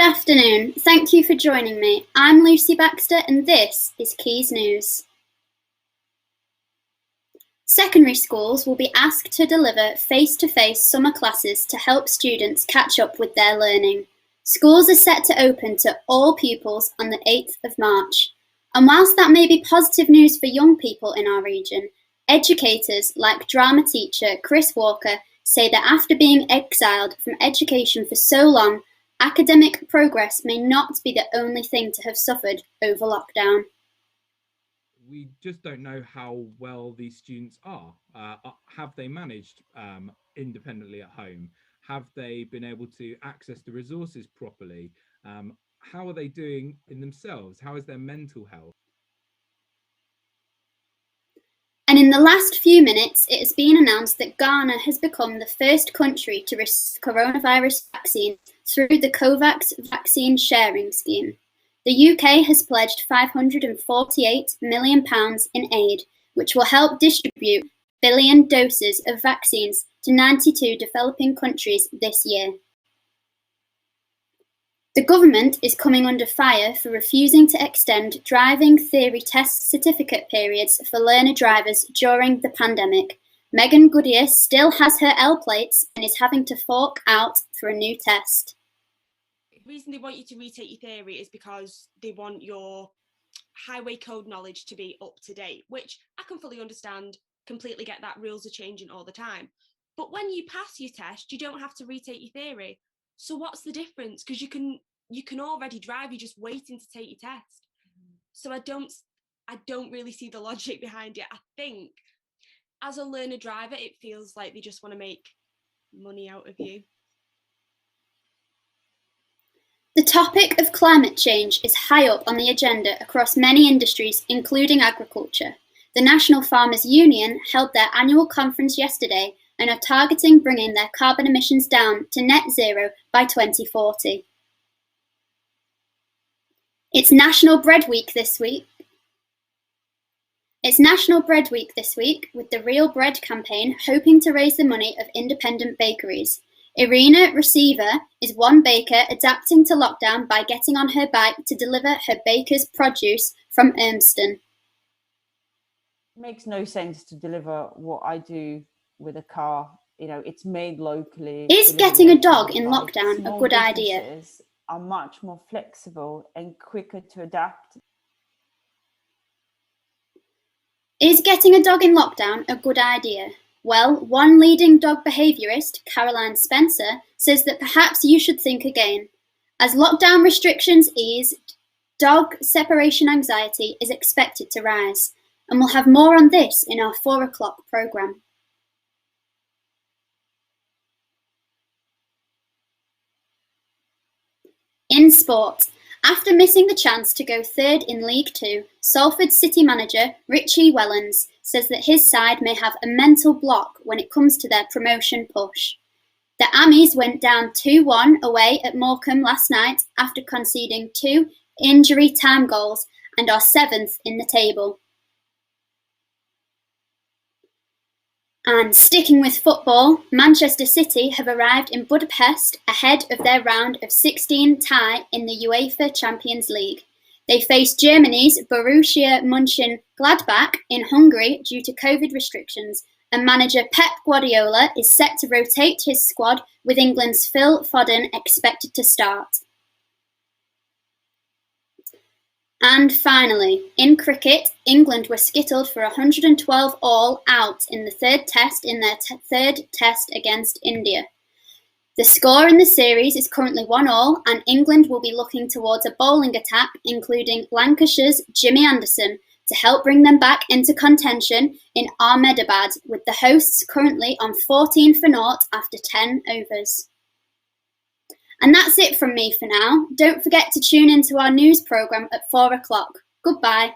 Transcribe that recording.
Good afternoon. Thank you for joining me. I'm Lucy Baxter and this is Quays News. Secondary schools will be asked to deliver face-to-face summer classes to help students catch up with their learning. Schools are set to open to all pupils on the 8th of March. And whilst that may be positive news for young people in our region, educators like drama teacher Chris Walker say that after being exiled from education for so long, academic progress may not be the only thing to have suffered over lockdown. We just don't know how well these students are. Have they managed independently at home? Have they been able to access the resources properly? How are they doing in themselves? How is their mental health? And in the last few minutes, it has been announced that Ghana has become the first country to receive coronavirus vaccine through the COVAX vaccine sharing scheme. The UK has pledged £548 million in aid, which will help distribute billion doses of vaccines to 92 developing countries this year. The government is coming under fire for refusing to extend driving theory test certificate periods for learner drivers during the pandemic. Megan Goodyear still has her L plates and is having to fork out for a new test. The reason they want you to retake your theory is because they want your highway code knowledge to be up to date, which I can fully understand, completely get that. Rules are changing all the time. But when you pass your test, you don't have to retake your theory. So what's the difference? Because you can already drive, you're just waiting to take your test. So I don't really see the logic behind it. I think as a learner driver, it feels like they just want to make money out of you. The topic of climate change is high up on the agenda across many industries, including agriculture. The National Farmers Union held their annual conference yesterday and are targeting bringing their carbon emissions down to net zero by 2040. It's National Bread Week this week. With the Real Bread campaign hoping to raise the money of independent bakeries. Irina Receiver is one baker adapting to lockdown by getting on her bike to deliver her baker's produce from Urmston. It makes no sense to deliver what I do with a car. You know, it's made locally. Is getting a dog in lockdown a good idea? Are much more flexible and quicker to adapt. Is getting a dog in lockdown a good idea? Well, one leading dog behaviourist, Caroline Spencer, says that perhaps you should think again. As lockdown restrictions ease, dog separation anxiety is expected to rise. And we'll have more on this in our 4 o'clock programme. In sport, after missing the chance to go third in League Two, Salford City manager Richie Wellens says that his side may have a mental block when it comes to their promotion push. The Ammies went down 2-1 away at Morecambe last night after conceding 2 injury time goals and are 7th in the table. And sticking with football, Manchester City have arrived in Budapest ahead of their round of 16 tie in the UEFA Champions League. They face Germany's Borussia Mönchengladbach in Hungary due to COVID restrictions, and manager Pep Guardiola is set to rotate his squad with England's Phil Foden expected to start. And finally, in cricket, England were skittled for 112 all out in the third test in their third test against India. The score in the series is currently 1-1 and England will be looking towards a bowling attack including Lancashire's Jimmy Anderson to help bring them back into contention in Ahmedabad, with the hosts currently on 14-0 after 10 overs. And that's it from me for now. Don't forget to tune into our news programme at 4 o'clock. Goodbye.